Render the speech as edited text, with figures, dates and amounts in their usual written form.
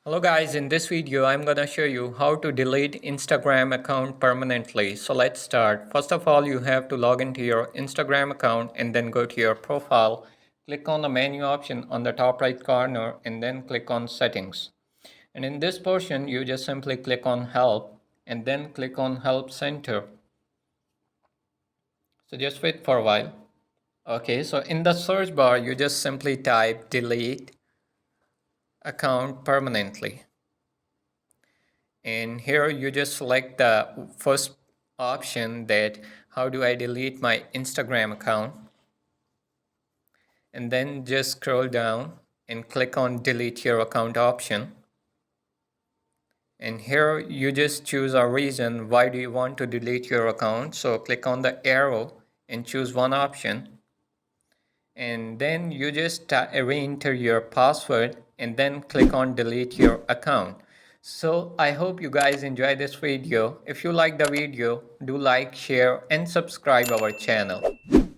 Hello guys, in this video I'm gonna show you how to delete Instagram account permanently. So let's start. First of all, you have to log into your Instagram account and then go to your profile. Click on the menu option on the top right corner and then click on settings. And in this portion, you just simply click on help and then click on help center. So just wait for a while. Okay, so in the search bar, you just simply type delete account permanently. And here you just select the first option, that how do I delete my Instagram account, and then just scroll down and click on delete your account option. And here you just choose a reason why do you want to delete your account. So click on the arrow and choose one option, and then you just re-enter your password and then click on delete your account. So I hope you guys enjoy this video. If you like the video, do like, share and subscribe our channel.